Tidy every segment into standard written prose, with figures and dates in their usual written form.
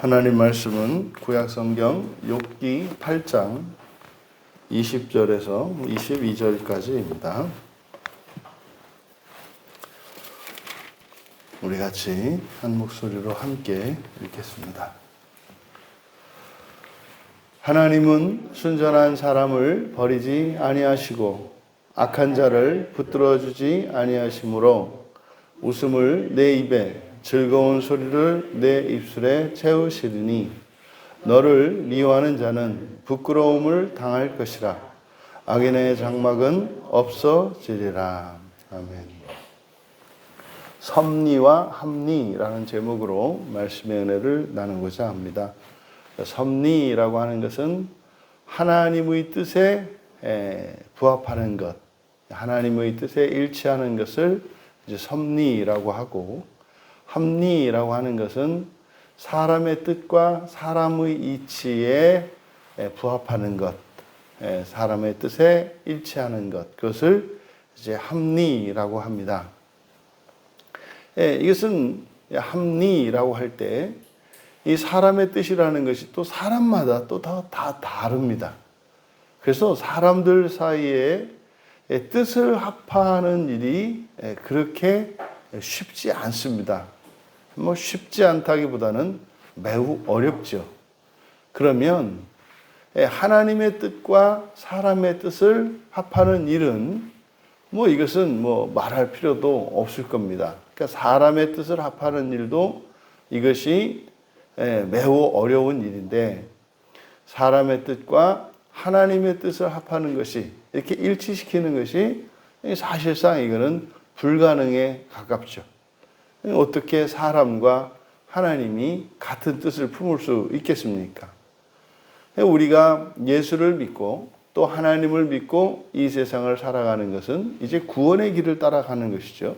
하나님 말씀은 구약성경 욥기 8장 20절에서 22절까지입니다. 우리 같이 한 목소리로 함께 읽겠습니다. 하나님은 순전한 사람을 버리지 아니하시고 악한 자를 붙들어 주지 아니하시므로 웃음을 내 입에 즐거운 소리를 내 입술에 채우시리니 너를 미워하는 자는 부끄러움을 당할 것이라. 악인의 장막은 없어지리라. 아멘. 섭리와 합리라는 제목으로 말씀의 은혜를 나누고자 합니다. 섭리라고 하는 것은 하나님의 뜻에 부합하는 것, 하나님의 뜻에 일치하는 것을 이제 섭리라고 하고, 합리라고 하는 것은 사람의 뜻과 사람의 이치에 부합하는 것, 사람의 뜻에 일치하는 것, 그것을 이제 합리라고 합니다. 이것은 합리라고 할 때 이 사람의 뜻이라는 것이 또 사람마다 또 다 다릅니다. 그래서 사람들 사이에 뜻을 합하는 일이 그렇게 쉽지 않습니다. 쉽지 않다기보다는 매우 어렵죠. 그러면 하나님의 뜻과 사람의 뜻을 합하는 일은 이것은 말할 필요도 없을 겁니다. 그러니까 사람의 뜻을 합하는 일도 이것이 매우 어려운 일인데, 사람의 뜻과 하나님의 뜻을 합하는 것이, 이렇게 일치시키는 것이 사실상 이거는 불가능에 가깝죠. 어떻게 사람과 하나님이 같은 뜻을 품을 수 있겠습니까? 우리가 예수를 믿고 또 하나님을 믿고 이 세상을 살아가는 것은 이제 구원의 길을 따라가는 것이죠.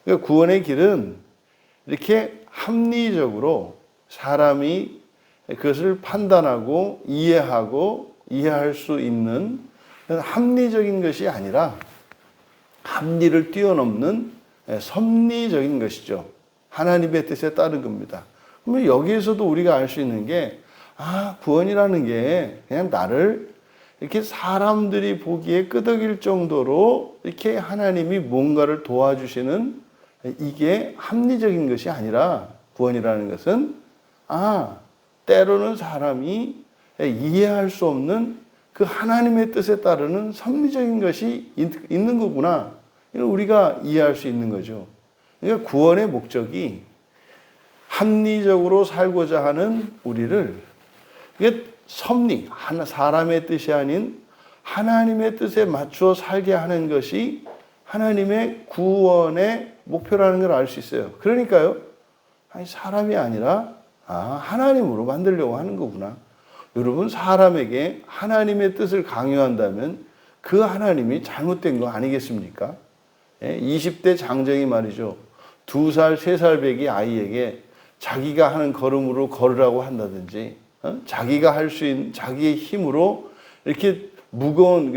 그러니까 구원의 길은 이렇게 합리적으로 사람이 그것을 판단하고 이해하고 이해할 수 있는 합리적인 것이 아니라 합리를 뛰어넘는 섭리적인 것이죠. 하나님의 뜻에 따른 겁니다. 그러면 여기에서도 우리가 알 수 있는 게, 구원이라는 게 그냥 나를 이렇게 사람들이 보기에 끄덕일 정도로 이렇게 하나님이 뭔가를 도와주시는, 이게 합리적인 것이 아니라, 구원이라는 것은 때로는 사람이 이해할 수 없는 그 하나님의 뜻에 따르는 섭리적인 것이 있는 거구나, 이걸 우리가 이해할 수 있는 거죠. 그러니까 구원의 목적이 합리적으로 살고자 하는 우리를, 이게 섭리, 사람의 뜻이 아닌 하나님의 뜻에 맞추어 살게 하는 것이 하나님의 구원의 목표라는 걸 알 수 있어요. 그러니까요, 사람이 아니라 하나님으로 만들려고 하는 거구나. 여러분, 사람에게 하나님의 뜻을 강요한다면 그 하나님이 잘못된 거 아니겠습니까? 20대 장정이 말이죠, 2살, 3살 배기 아이에게 자기가 하는 걸음으로 걸으라고 한다든지, 자기가 할 수 있는 자기의 힘으로 이렇게 무거운,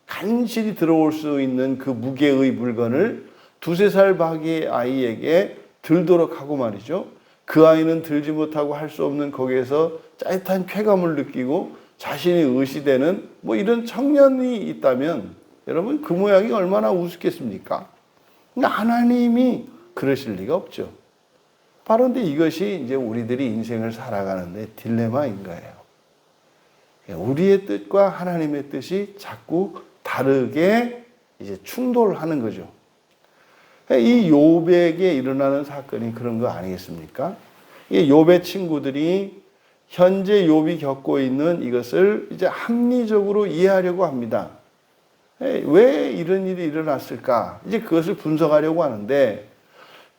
간신히 들어올 수 있는 그 무게의 물건을 2~3살 박이 아이에게 들도록 하고 말이죠, 그 아이는 들지 못하고 할 수 없는 거기에서 짜릿한 쾌감을 느끼고 자신이 의시되는 이런 청년이 있다면, 여러분, 그 모양이 얼마나 우습겠습니까? 하나님이 그러실 리가 없죠. 바로 근데 이것이 이제 우리들이 인생을 살아가는데 딜레마인 거예요. 우리의 뜻과 하나님의 뜻이 자꾸 다르게 이제 충돌하는 거죠. 이 욥에게 일어나는 사건이 그런 거 아니겠습니까? 이 욥의 친구들이 현재 욥이 겪고 있는 이것을 이제 합리적으로 이해하려고 합니다. 왜 이런 일이 일어났을까? 이제 그것을 분석하려고 하는데,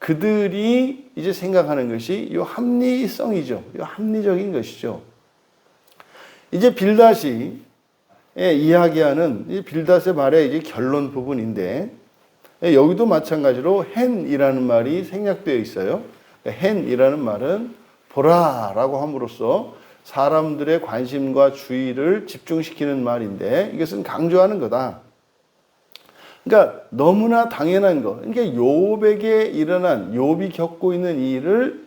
그들이 이제 생각하는 것이 이 합리성이죠. 이 합리적인 것이죠. 이제 빌닷이 이야기하는 이 빌닷의 말의 이제 결론 부분인데, 여기도 마찬가지로 hen이라는 말이 생략되어 있어요. hen이라는 말은 보라라고 함으로써 사람들의 관심과 주의를 집중시키는 말인데, 이것은 강조하는 거다. 그러니까 너무나 당연한 거. 그러니까 욥에게 일어난, 욥이 겪고 있는 이 일을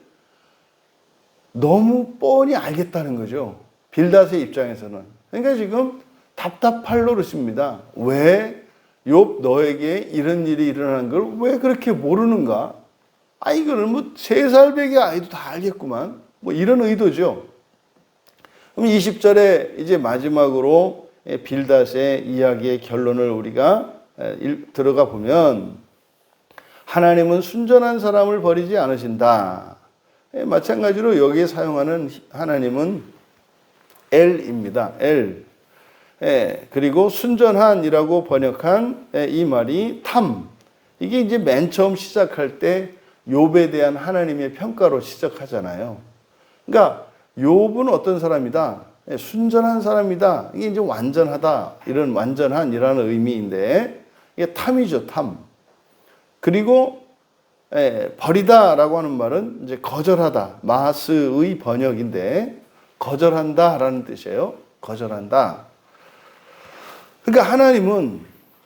너무 뻔히 알겠다는 거죠. 빌닷의 입장에서는. 그러니까 지금 답답할 노릇입니다. 왜 욥 너에게 이런 일이 일어난 걸 왜 그렇게 모르는가? 아, 이거는 뭐 3살 배기 아이도 다 알겠구만. 뭐 이런 의도죠. 그럼 20절에 이제 마지막으로 빌닷의 이야기의 결론을 우리가 들어가 보면, 하나님은 순전한 사람을 버리지 않으신다. 마찬가지로 여기에 사용하는 하나님은 엘입니다. 엘. 그리고 순전한이라고 번역한 이 말이 탐. 이게 이제 맨 처음 시작할 때 욥에 대한 하나님의 평가로 시작하잖아요. 그러니까 욥은 어떤 사람이다? 순전한 사람이다. 이게 이제 완전하다. 이런 완전한이라는 의미인데, 이게 탐이죠, 탐. 그리고 버리다라고 하는 말은 이제 거절하다. 마스의 번역인데, 거절한다라는 뜻이에요. 거절한다. 그러니까 하나님은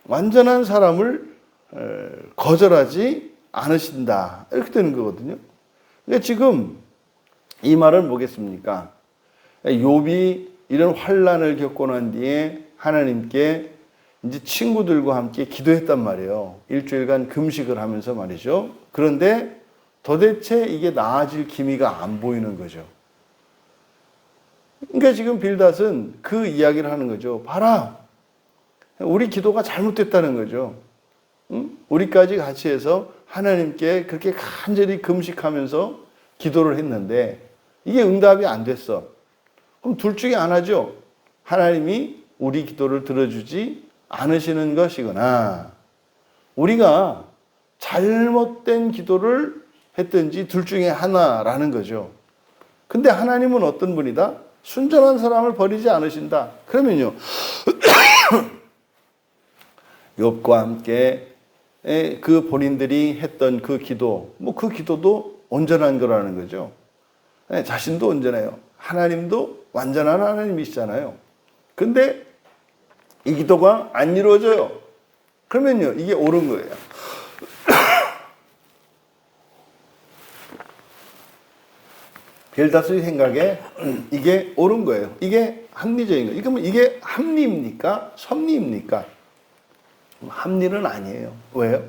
완전한 사람을 거절하지 않으신다. 이렇게 되는 거거든요. 그러니까 지금 이 말은 뭐겠습니까? 욥이 이런 환난을 겪고 난 뒤에 하나님께 이제 친구들과 함께 기도했단 말이에요. 일주일간 금식을 하면서 말이죠. 그런데 도대체 이게 나아질 기미가 안 보이는 거죠. 그러니까 지금 빌닷은 그 이야기를 하는 거죠. 봐라, 우리 기도가 잘못됐다는 거죠. 응? 우리까지 같이 해서 하나님께 그렇게 간절히 금식하면서 기도를 했는데 이게 응답이 안 됐어. 그럼 둘 중에 하나죠. 하나님이 우리 기도를 들어주지 않으시는 것이거나 우리가 잘못된 기도를 했든지 둘 중에 하나라는 거죠. 근데 하나님은 어떤 분이다? 순전한 사람을 버리지 않으신다. 그러면요, 욥과 함께 그 본인들이 했던 그 기도, 뭐 그 기도도 온전한 거라는 거죠. 자신도 온전해요. 하나님도 완전한 하나님이시잖아요. 근데 이 기도가 안 이루어져요. 그러면요, 이게 옳은 거예요. 빌닷의 생각에 이게 옳은 거예요. 이게 합리적인 거예요. 그러면 이게 합리입니까? 섭리입니까? 합리는 아니에요. 왜요?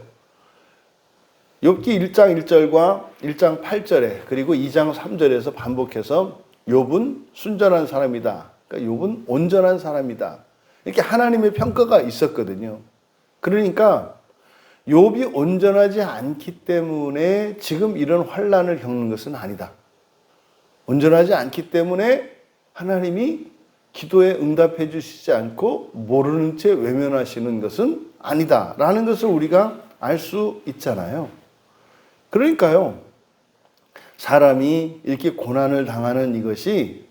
욥기 1장 1절과 1장 8절에 그리고 2장 3절에서 반복해서 욥은 순전한 사람이다. 그러니까 욥은 온전한 사람이다. 이렇게 하나님의 평가가 있었거든요. 그러니까 욥이 온전하지 않기 때문에 지금 이런 환난을 겪는 것은 아니다. 온전하지 않기 때문에 하나님이 기도에 응답해 주시지 않고 모르는 채 외면하시는 것은 아니다라는 것을 우리가 알 수 있잖아요. 그러니까요, 사람이 이렇게 고난을 당하는 이것이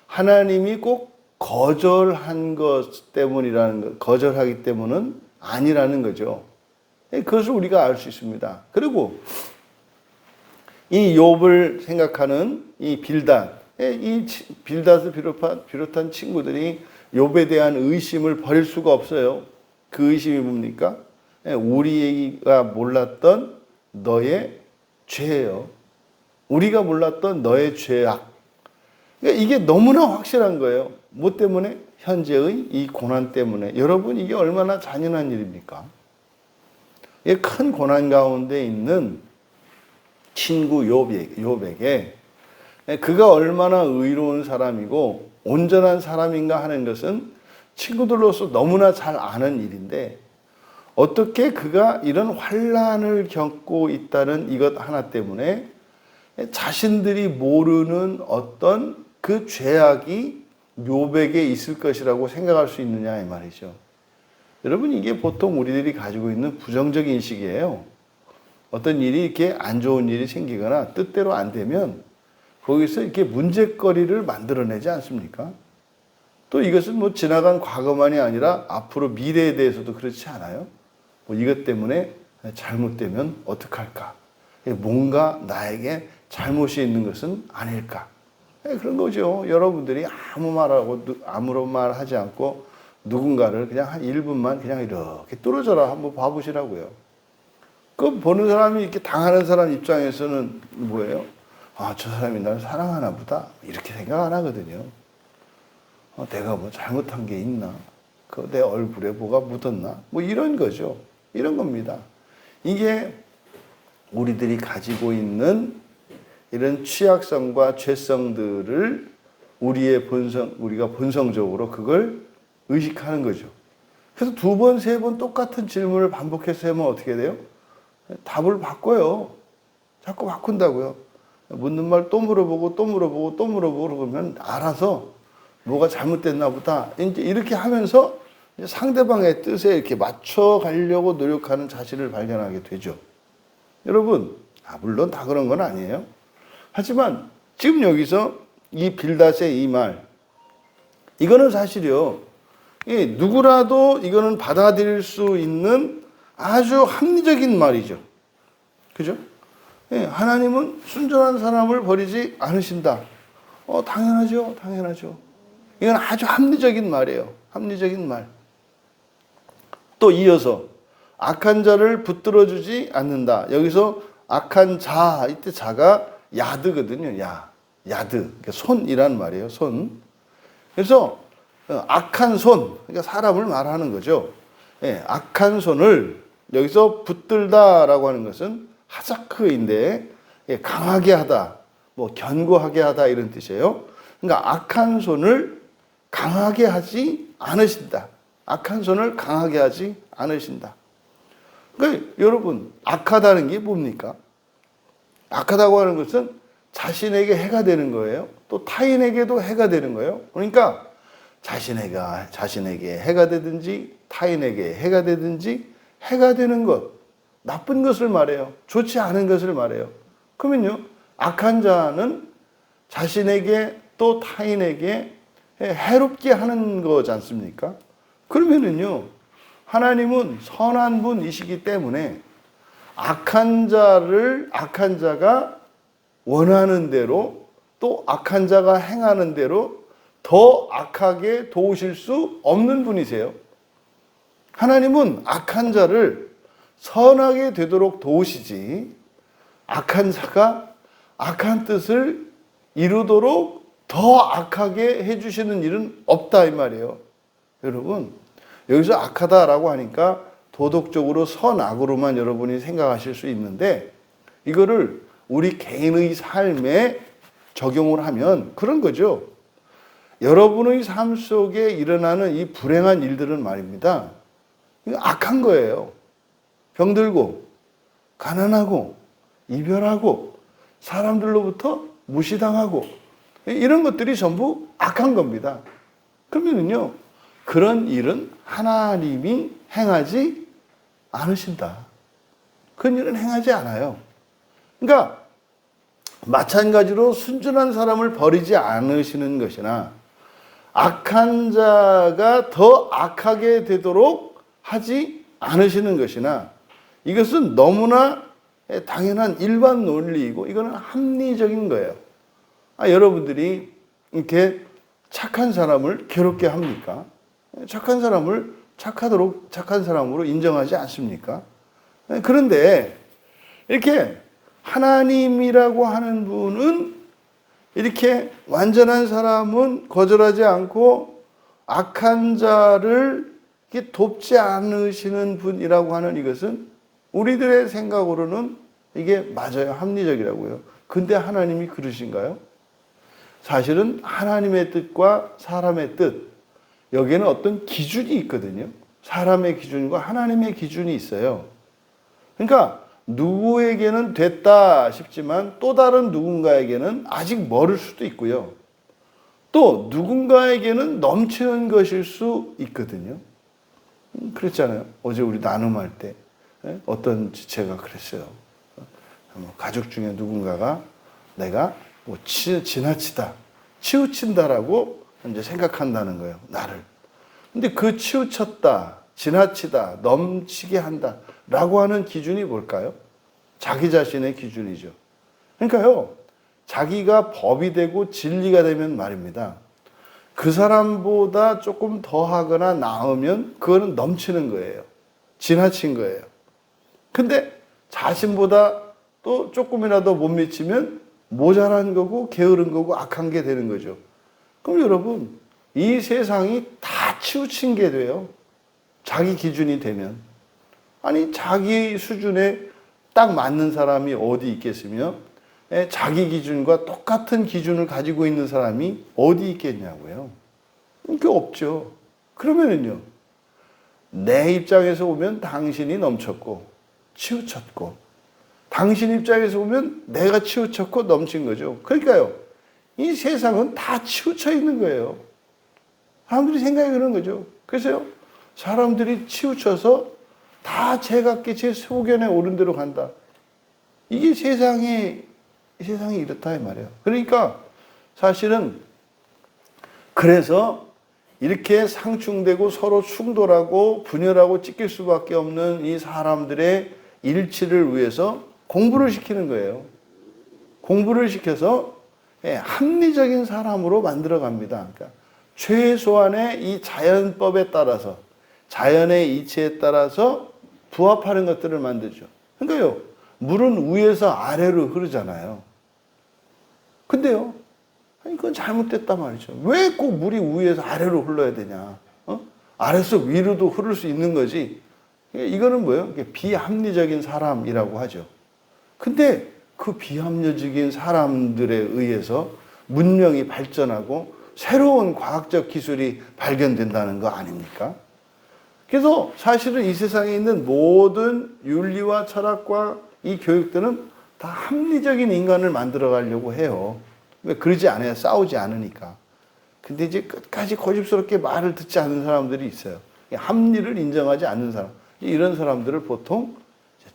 하나님이 꼭 거절한 것 때문이라는 것, 거절하기 때문은 아니라는 거죠. 그것을 우리가 알 수 있습니다. 그리고 이 욥을 생각하는 이 빌닷, 이 빌닷을 비롯한 친구들이 욥에 대한 의심을 버릴 수가 없어요. 그 의심이 뭡니까? 우리가 몰랐던 너의 죄예요. 우리가 몰랐던 너의 죄악. 그러니까 이게 너무나 확실한 거예요. 뭐 때문에? 현재의 이 고난 때문에. 여러분, 이게 얼마나 잔인한 일입니까? 이 큰 고난 가운데 있는 친구 욥에게 그가 얼마나 의로운 사람이고 온전한 사람인가 하는 것은 친구들로서 너무나 잘 아는 일인데, 어떻게 그가 이런 환난을 겪고 있다는 이것 하나 때문에 자신들이 모르는 어떤 그 죄악이 욥에게 있을 것이라고 생각할 수 있느냐 이 말이죠. 여러분, 이게 보통 우리들이 가지고 있는 부정적인 인식이에요. 어떤 일이 이렇게 안 좋은 일이 생기거나 뜻대로 안 되면 거기서 이렇게 문제거리를 만들어내지 않습니까? 또 이것은 뭐 지나간 과거만이 아니라 앞으로 미래에 대해서도 그렇지 않아요? 뭐 이것 때문에 잘못되면 어떡할까? 뭔가 나에게 잘못이 있는 것은 아닐까? 그런 거죠. 여러분들이 아무런 말 하지 않고 누군가를 그냥 한 1분만 그냥 이렇게 뚫어져라 한번 봐보시라고요. 그 보는 사람이 이렇게 당하는 사람 입장에서는 뭐예요? 아, 저 사람이 나를 사랑하나 보다. 이렇게 생각 안 하거든요. 내가 뭐 잘못한 게 있나? 내 얼굴에 뭐가 묻었나? 뭐 이런 거죠. 이런 겁니다. 이게 우리들이 가지고 있는 이런 취약성과 죄성들을 우리가 본성적으로 그걸 의식하는 거죠. 그래서 2번, 3번 똑같은 질문을 반복해서 하면 어떻게 돼요? 답을 바꿔요. 자꾸 바꾼다고요. 묻는 말 또 물어보고 또 물어보고 또 물어보고 그러면 알아서 뭐가 잘못됐나 보다. 이제 이렇게 하면서 상대방의 뜻에 이렇게 맞춰가려고 노력하는 자신을 발견하게 되죠. 여러분, 물론 다 그런 건 아니에요. 하지만 지금 여기서 이 빌닷의 이 말, 이거는 사실이요. 누구라도 이거는 받아들일 수 있는 아주 합리적인 말이죠. 그죠? 하나님은 순전한 사람을 버리지 않으신다. 당연하죠. 당연하죠. 이건 아주 합리적인 말이에요. 합리적인 말. 또 이어서 악한 자를 붙들어주지 않는다. 여기서 악한 자, 이때 자가 야드거든요. 야드. 손이란 말이에요. 손. 그래서 악한 손, 그러니까 사람을 말하는 거죠. 악한 손을 여기서 붙들다라고 하는 것은 하자크인데 강하게 하다, 뭐 견고하게 하다 이런 뜻이에요. 그러니까 악한 손을 강하게 하지 않으신다. 악한 손을 강하게 하지 않으신다. 그러니까 여러분, 악하다는 게 뭡니까? 악하다고 하는 것은 자신에게 해가 되는 거예요. 또 타인에게도 해가 되는 거예요. 그러니까 자신에게 해가 되든지 타인에게 해가 되든지 해가 되는 것, 나쁜 것을 말해요. 좋지 않은 것을 말해요. 그러면요, 악한 자는 자신에게 또 타인에게 해롭게 하는 거지 않습니까? 그러면은요, 하나님은 선한 분이시기 때문에 악한 자가 원하는 대로 또 악한 자가 행하는 대로 더 악하게 도우실 수 없는 분이세요. 하나님은 악한 자를 선하게 되도록 도우시지, 악한 자가 악한 뜻을 이루도록 더 악하게 해주시는 일은 없다 이 말이에요. 여러분, 여기서 악하다라고 하니까 도덕적으로 선악으로만 여러분이 생각하실 수 있는데, 이거를 우리 개인의 삶에 적용을 하면 그런 거죠. 여러분의 삶 속에 일어나는 이 불행한 일들은 말입니다, 이거 악한 거예요. 병들고 가난하고 이별하고 사람들로부터 무시당하고 이런 것들이 전부 악한 겁니다. 그러면요, 그런 일은 하나님이 행하지 않으신다. 그런 일은 행하지 않아요. 그러니까 마찬가지로 순전한 사람을 버리지 않으시는 것이나 악한 자가 더 악하게 되도록 하지 않으시는 것이나, 이것은 너무나 당연한 일반 논리이고 이거는 합리적인 거예요. 여러분들이 이렇게 착한 사람을 괴롭게 합니까? 착한 사람을 착한 사람으로 인정하지 않습니까? 그런데 이렇게 하나님이라고 하는 분은 이렇게 완전한 사람은 거절하지 않고 악한 자를 이렇게 돕지 않으시는 분이라고 하는 이것은 우리들의 생각으로는 이게 맞아요. 합리적이라고요. 근데 하나님이 그러신가요? 사실은 하나님의 뜻과 사람의 뜻, 여기에는 어떤 기준이 있거든요. 사람의 기준과 하나님의 기준이 있어요. 그러니까 누구에게는 됐다 싶지만 또 다른 누군가에게는 아직 멀을 수도 있고요. 또 누군가에게는 넘치는 것일 수 있거든요. 그랬잖아요. 어제 우리 나눔할 때 어떤 지체가 그랬어요. 가족 중에 누군가가 내가 뭐 지나치다, 치우친다라고 이제 생각한다는 거예요, 나를. 근데 그 치우쳤다, 지나치다, 넘치게 한다 라고 하는 기준이 뭘까요? 자기 자신의 기준이죠. 그러니까요, 자기가 법이 되고 진리가 되면 말입니다, 그 사람보다 조금 더 하거나 나으면 그거는 넘치는 거예요. 지나친 거예요. 근데 자신보다 또 조금이라도 못 미치면 모자란 거고 게으른 거고 악한 게 되는 거죠. 그럼 여러분, 이 세상이 다 치우친 게 돼요. 자기 기준이 되면. 아니, 자기 수준에 딱 맞는 사람이 어디 있겠으며, 자기 기준과 똑같은 기준을 가지고 있는 사람이 어디 있겠냐고요. 그게 없죠. 그러면은요, 내 입장에서 보면 당신이 넘쳤고, 치우쳤고, 당신 입장에서 보면 내가 치우쳤고 넘친 거죠. 그러니까요, 이 세상은 다 치우쳐 있는 거예요. 사람들이 생각이 그런 거죠. 그래서요, 사람들이 치우쳐서 다 제각기 제 소견에 오른 대로 간다. 이게 세상이 이렇다 이 말이에요. 그러니까 사실은 그래서 이렇게 상충되고 서로 충돌하고 분열하고 찢길 수밖에 없는 이 사람들의 일치를 위해서 공부를 시키는 거예요. 공부를 시켜서 합리적인 사람으로 만들어 갑니다. 그러니까 최소한의 이 자연법에 따라서, 자연의 이치에 따라서 부합하는 것들을 만들죠. 그러니까요, 물은 위에서 아래로 흐르잖아요. 근데요, 아니, 그건 잘못됐단 말이죠. 왜 꼭 물이 위에서 아래로 흘러야 되냐? 아래서 위로도 흐를 수 있는 거지. 이거는 뭐예요? 비합리적인 사람이라고 하죠. 근데 그 비합리적인 사람들에 의해서 문명이 발전하고 새로운 과학적 기술이 발견된다는 거 아닙니까? 그래서 사실은 이 세상에 있는 모든 윤리와 철학과 이 교육들은 다 합리적인 인간을 만들어 가려고 해요. 왜 그러지 않아요? 싸우지 않으니까. 근데 이제 끝까지 고집스럽게 말을 듣지 않는 사람들이 있어요. 합리를 인정하지 않는 사람. 이런 사람들을 보통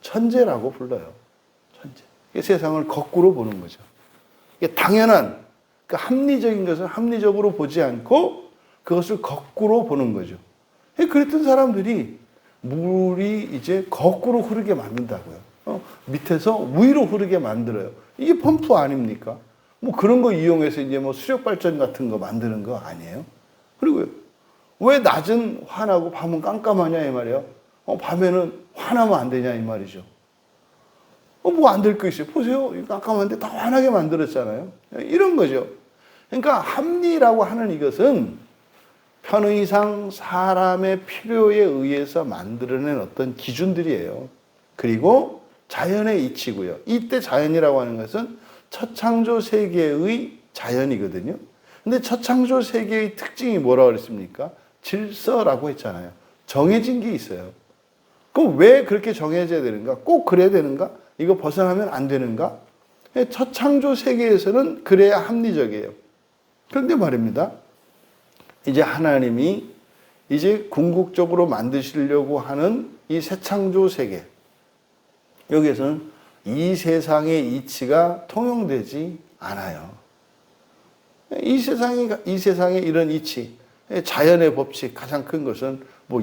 천재라고 불러요. 천재. 세상을 거꾸로 보는 거죠. 당연한 그 합리적인 것을 합리적으로 보지 않고 그것을 거꾸로 보는 거죠. 그랬던 사람들이 물이 이제 거꾸로 흐르게 만든다고요. 밑에서 위로 흐르게 만들어요. 이게 펌프 아닙니까? 뭐 그런 거 이용해서 이제 뭐 수력 발전 같은 거 만드는 거 아니에요? 그리고요, 왜 낮은 환하고 밤은 깜깜하냐 이 말이에요. 밤에는 환하면 안 되냐 이 말이죠. 뭐 안 될 거 있어요. 보세요. 깜깜한데 다 환하게 만들었잖아요. 이런 거죠. 그러니까 합리라고 하는 이것은 편의상 사람의 필요에 의해서 만들어낸 어떤 기준들이에요. 그리고 자연의 이치고요. 이때 자연이라고 하는 것은 첫 창조 세계의 자연이거든요. 근데 첫 창조 세계의 특징이 뭐라고 그랬습니까? 질서라고 했잖아요. 정해진 게 있어요. 그럼 왜 그렇게 정해져야 되는가? 꼭 그래야 되는가? 이거 벗어나면 안 되는가? 첫 창조 세계에서는 그래야 합리적이에요. 그런데 말입니다. 이제 하나님이 이제 궁극적으로 만드시려고 하는 이 새 창조 세계. 여기에서는 이 세상의 이치가 통용되지 않아요. 이 세상의 이런 이치, 자연의 법칙, 가장 큰 것은 뭐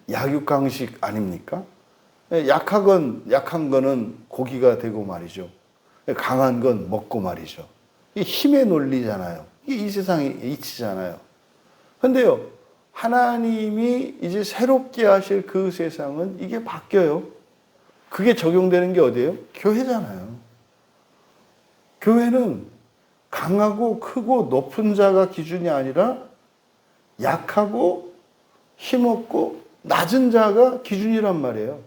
약육강식 아닙니까? 약한 거는 고기가 되고 말이죠. 강한 건 먹고 말이죠. 이게 힘의 논리잖아요. 이게 이 세상의 이치잖아요. 근데요, 하나님이 이제 새롭게 하실 그 세상은 이게 바뀌어요. 그게 적용되는 게 어디예요? 교회잖아요. 교회는 강하고 크고 높은 자가 기준이 아니라 약하고 힘없고 낮은 자가 기준이란 말이에요.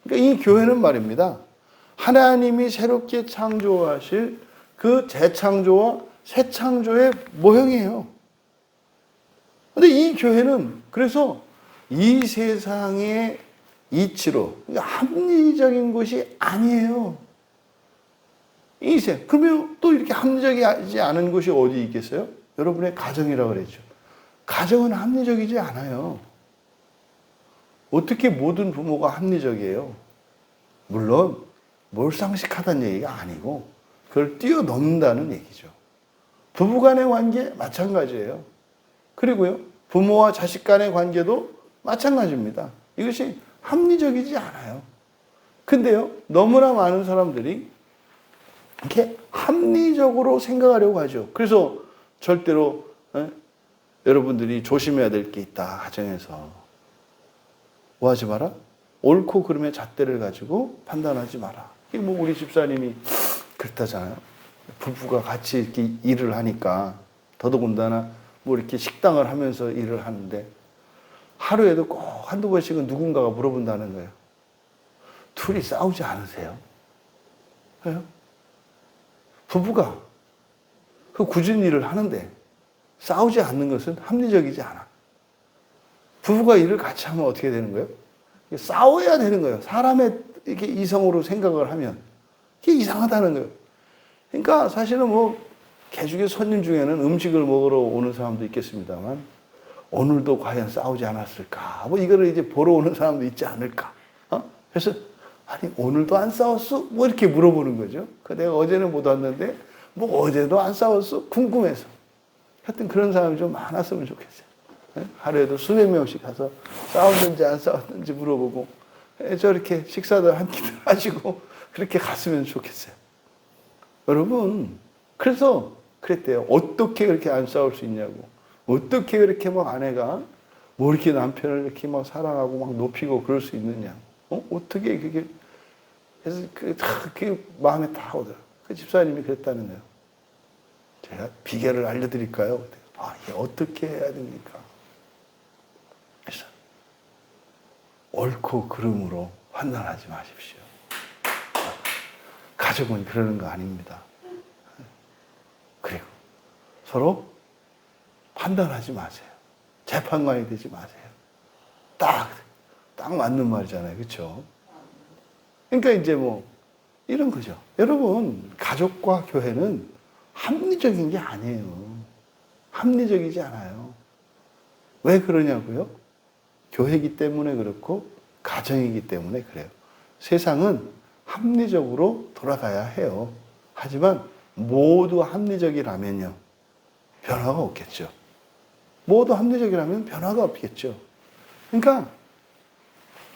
그러니까 이 교회는 말입니다. 하나님이 새롭게 창조하실 그 재창조와 새 창조의 모형이에요. 근데 이 교회는 그래서 이 세상의 이치로, 그러니까 합리적인 것이 아니에요. 그러면 또 이렇게 합리적이지 않은 것이 어디 있겠어요? 여러분의 가정이라고 그랬죠. 가정은 합리적이지 않아요. 어떻게 모든 부모가 합리적이에요? 물론 몰상식하다는 얘기가 아니고 그걸 뛰어넘는다는 얘기죠. 부부간의 관계 마찬가지예요. 그리고요, 부모와 자식 간의 관계도 마찬가지입니다. 이것이 합리적이지 않아요. 근데요, 너무나 많은 사람들이 이렇게 합리적으로 생각하려고 하죠. 그래서 절대로 여러분들이 조심해야 될 게 있다. 가정에서 뭐 하지 마라? 옳고 그름의 잣대를 가지고 판단하지 마라. 이게 뭐 우리 집사님이 그렇다잖아요. 부부가 같이 이렇게 일을 하니까 더더군다나 뭐 이렇게 식당을 하면서 일을 하는데 하루에도 꼭 한두 번씩은 누군가가 물어본다는 거예요. 둘이 싸우지 않으세요? 왜요? 부부가 그 굳은 일을 하는데 싸우지 않는 것은 합리적이지 않아. 부부가 일을 같이 하면 어떻게 되는 거예요? 싸워야 되는 거예요. 사람의 이렇게 이성으로 생각을 하면 이게 이상하다는 거예요. 그러니까 사실은 뭐 개죽의 손님 중에는 음식을 먹으러 오는 사람도 있겠습니다만 오늘도 과연 싸우지 않았을까? 뭐 이거를 이제 보러 오는 사람도 있지 않을까? 그래서 아니 오늘도 안 싸웠어? 뭐 이렇게 물어보는 거죠. 내가 어제는 못 왔는데 뭐 어제도 안 싸웠어? 궁금해서. 하여튼 그런 사람이 좀 많았으면 좋겠어요. 하루에도 수백 명씩 가서 싸웠는지 안 싸웠는지 물어보고 저렇게 식사도 한 끼도 하시고 그렇게 갔으면 좋겠어요. 여러분, 그래서 그랬대요. 어떻게 그렇게 안 싸울 수 있냐고. 어떻게 그렇게 막 아내가 뭐 이렇게 남편을 이렇게 막 사랑하고 막 높이고 그럴 수 있느냐. 어떻게 그게. 그래서 그게 마음에 다 오더라고요. 그 집사님이 그랬다는 거예요. 제가 비결을 알려드릴까요? 이게 어떻게 해야 됩니까? 그래서 옳고 그름으로 판단하지 마십시오. 가족은 그러는 거 아닙니다. 그리고 서로 판단하지 마세요. 재판관이 되지 마세요. 딱 맞는 말이잖아요. 그렇죠? 그러니까 이제 뭐 이런 거죠. 여러분, 가족과 교회는 합리적인 게 아니에요. 합리적이지 않아요. 왜 그러냐고요? 교회이기 때문에 그렇고 가정이기 때문에 그래요. 세상은 합리적으로 돌아가야 해요. 하지만 모두 합리적이라면요, 변화가 없겠죠. 모두 합리적이라면 변화가 없겠죠. 그러니까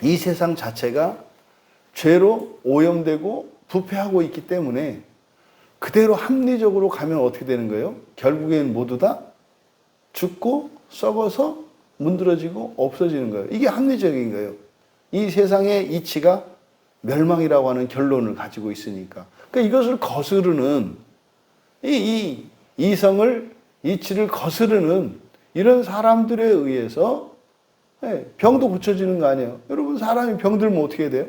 이 세상 자체가 죄로 오염되고 부패하고 있기 때문에 그대로 합리적으로 가면 어떻게 되는 거예요? 결국엔 모두 다 죽고 썩어서 문드러지고 없어지는 거예요. 이게 합리적인 거예요. 이 세상의 이치가 멸망이라고 하는 결론을 가지고 있으니까. 그러니까 이것을 거스르는, 이 이성을, 이치를 거스르는 이런 사람들에 의해서 병도 고쳐지는 거 아니에요. 여러분, 사람이 병들면 어떻게 해야 돼요?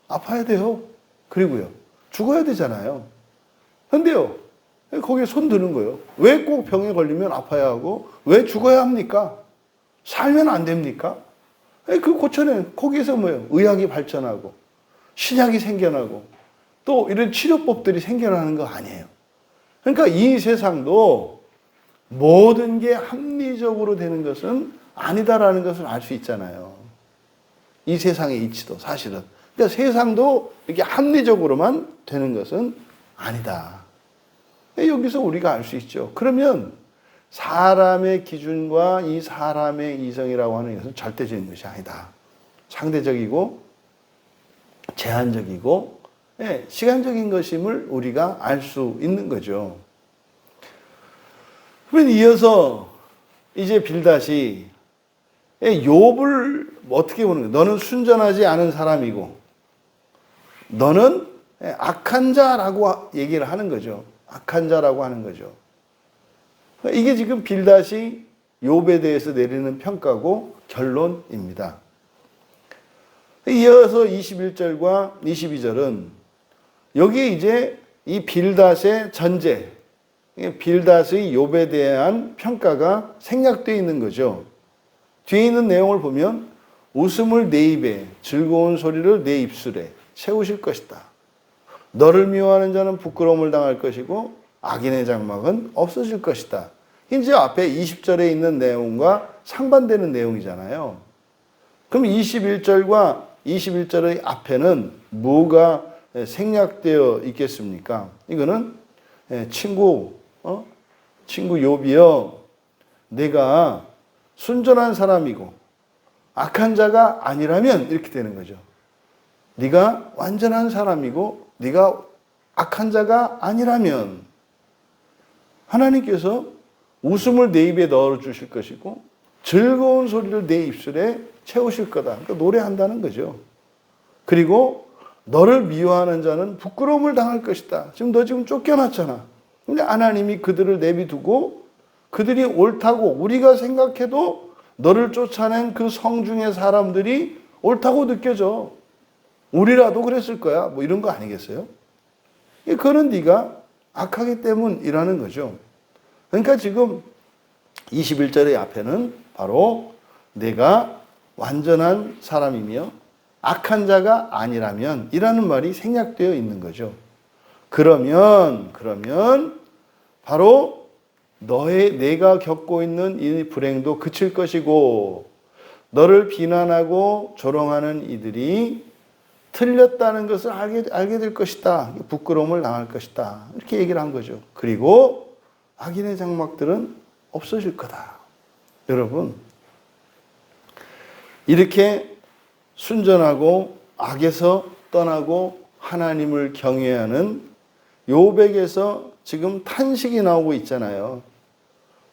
아파야 돼요. 그리고요, 죽어야 되잖아요. 근데요, 거기에 손 드는 거예요. 왜 꼭 병에 걸리면 아파야 하고, 왜 죽어야 합니까? 살면 안 됩니까? 그 고쳐내. 거기에서 뭐예요? 의학이 발전하고, 신약이 생겨나고, 또 이런 치료법들이 생겨나는 거 아니에요. 그러니까 이 세상도 모든 게 합리적으로 되는 것은 아니다라는 것을 알 수 있잖아요. 이 세상의 이치도 사실은. 그러니까 세상도 이렇게 합리적으로만 되는 것은 아니다. 여기서 우리가 알 수 있죠. 그러면 사람의 기준과 이 사람의 이성이라고 하는 것은 절대적인 것이 아니다. 상대적이고 제한적이고 시간적인 것임을 우리가 알 수 있는 거죠. 그러면 이어서 이제 빌닷이 욥을 어떻게 보는 거예요? 너는 순전하지 않은 사람이고 너는 악한 자라고 얘기를 하는 거죠. 악한 자라고 하는 거죠. 이게 지금 빌닷이 욥에 대해서 내리는 평가고 결론입니다. 이어서 21절과 22절은 여기 이제 이 빌닷의 전제, 빌닷의 욥에 대한 평가가 생략되어 있는 거죠. 뒤에 있는 내용을 보면 웃음을 내 입에, 즐거운 소리를 내 입술에 채우실 것이다. 너를 미워하는 자는 부끄러움을 당할 것이고 악인의 장막은 없어질 것이다. 이제 앞에 20절에 있는 내용과 상반되는 내용이잖아요. 그럼 21절과 21절의 앞에는 뭐가 생략되어 있겠습니까? 이거는 친구 욥이여, 내가 순전한 사람이고 악한 자가 아니라면 이렇게 되는 거죠. 네가 완전한 사람이고 네가 악한 자가 아니라면 하나님께서 웃음을 내 입에 넣어주실 것이고 즐거운 소리를 내 입술에 채우실 거다. 그러니까 노래한다는 거죠. 그리고 너를 미워하는 자는 부끄러움을 당할 것이다. 지금 너 지금 쫓겨났잖아. 근데 하나님이 그들을 내비두고 그들이 옳다고 우리가 생각해도 너를 쫓아낸 그 성중의 사람들이 옳다고 느껴져. 우리라도 그랬을 거야. 뭐 이런 거 아니겠어요? 그거는 네가 악하기 때문이라는 거죠. 그러니까 지금 21절의 앞에는 바로 내가 완전한 사람이며 악한 자가 아니라면 이라는 말이 생략되어 있는 거죠. 그러면 바로 내가 겪고 있는 이 불행도 그칠 것이고 너를 비난하고 조롱하는 이들이 틀렸다는 것을 알게 될 것이다. 부끄러움을 당할 것이다. 이렇게 얘기를 한 거죠. 그리고 악인의 장막들은 없어질 거다. 여러분, 이렇게 순전하고 악에서 떠나고 하나님을 경외하는 욥에게서 지금 탄식이 나오고 있잖아요.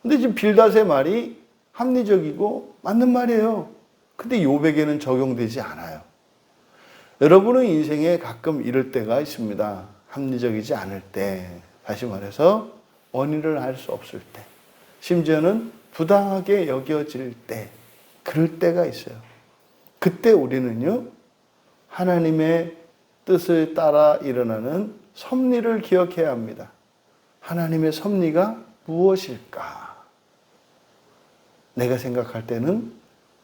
근데 지금 빌닷의 말이 합리적이고 맞는 말이에요. 근데 욥에게는 적용되지 않아요. 여러분의 인생에 가끔 이럴 때가 있습니다. 합리적이지 않을 때, 다시 말해서 원인을 알 수 없을 때, 심지어는 부당하게 여겨질 때, 그럴 때가 있어요. 그때 우리는요, 하나님의 뜻을 따라 일어나는 섭리를 기억해야 합니다. 하나님의 섭리가 무엇일까? 내가 생각할 때는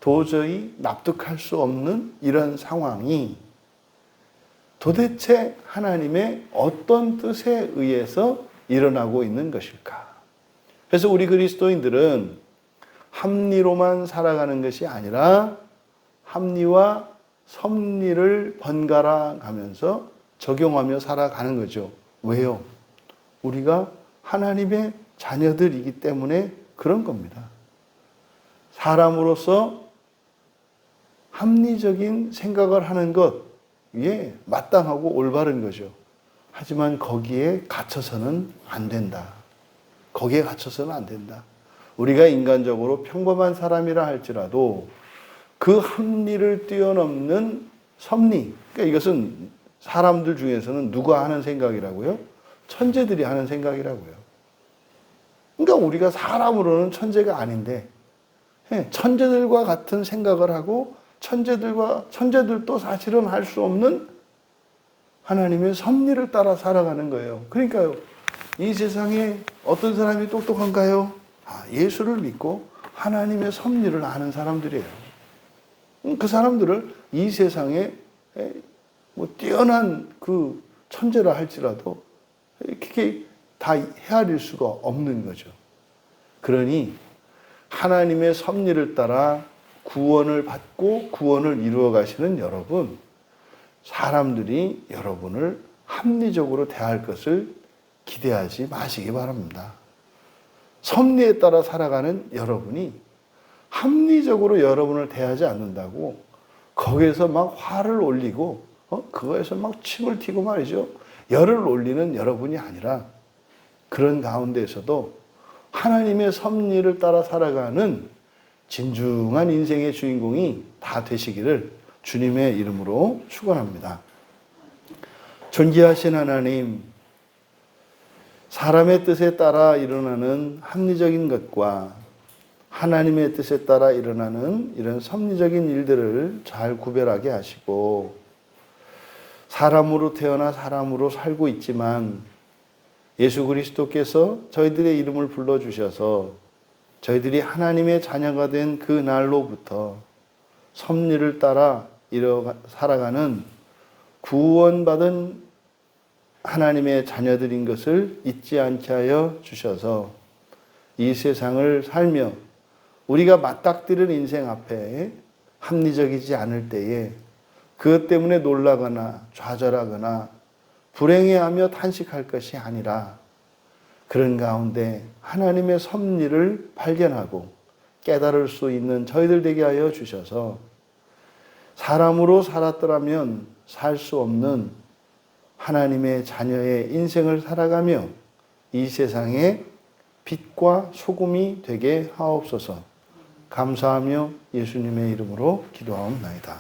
도저히 납득할 수 없는 이런 상황이 도대체 하나님의 어떤 뜻에 의해서 일어나고 있는 것일까? 그래서 우리 그리스도인들은 합리로만 살아가는 것이 아니라 합리와 섭리를 번갈아 가면서 적용하며 살아가는 거죠. 왜요? 우리가 하나님의 자녀들이기 때문에 그런 겁니다. 사람으로서 합리적인 생각을 하는 것, 마땅하고 올바른 거죠. 하지만 거기에 갇혀서는 안 된다. 거기에 갇혀서는 안 된다. 우리가 인간적으로 평범한 사람이라 할지라도 그 합리를 뛰어넘는 섭리, 그러니까 이것은 사람들 중에서는 누가 하는 생각이라고요? 천재들이 하는 생각이라고요. 그러니까 우리가 사람으로는 천재가 아닌데 천재들과 같은 생각을 하고 천재들도 사실은 할 수 없는 하나님의 섭리를 따라 살아가는 거예요. 그러니까요, 이 세상에 어떤 사람이 똑똑한가요? 예수를 믿고 하나님의 섭리를 아는 사람들이에요. 그 사람들을 이 세상에 뛰어난 그 천재라 할지라도 이렇게 다 헤아릴 수가 없는 거죠. 그러니 하나님의 섭리를 따라 구원을 받고 구원을 이루어 가시는 여러분, 사람들이 여러분을 합리적으로 대할 것을 기대하지 마시기 바랍니다. 섭리에 따라 살아가는 여러분이 합리적으로 여러분을 대하지 않는다고 거기에서 막 화를 올리고 그거에서 막 침을 튀고 말이죠. 열을 올리는 여러분이 아니라 그런 가운데에서도 하나님의 섭리를 따라 살아가는 진중한 인생의 주인공이 다 되시기를 주님의 이름으로 축원합니다. 존귀하신 하나님, 사람의 뜻에 따라 일어나는 합리적인 것과 하나님의 뜻에 따라 일어나는 이런 섭리적인 일들을 잘 구별하게 하시고, 사람으로 태어나 사람으로 살고 있지만 예수 그리스도께서 저희들의 이름을 불러주셔서 저희들이 하나님의 자녀가 된 그 날로부터 섭리를 따라 살아가는 구원받은 하나님의 자녀들인 것을 잊지 않게 하여 주셔서 이 세상을 살며 우리가 맞닥뜨린 인생 앞에 합리적이지 않을 때에 그것 때문에 놀라거나 좌절하거나 불행해하며 탄식할 것이 아니라 그런 가운데 하나님의 섭리를 발견하고 깨달을 수 있는 저희들 되게 하여 주셔서 사람으로 살았더라면 살 수 없는 하나님의 자녀의 인생을 살아가며 이 세상에 빛과 소금이 되게 하옵소서. 감사하며 예수님의 이름으로 기도하옵나이다.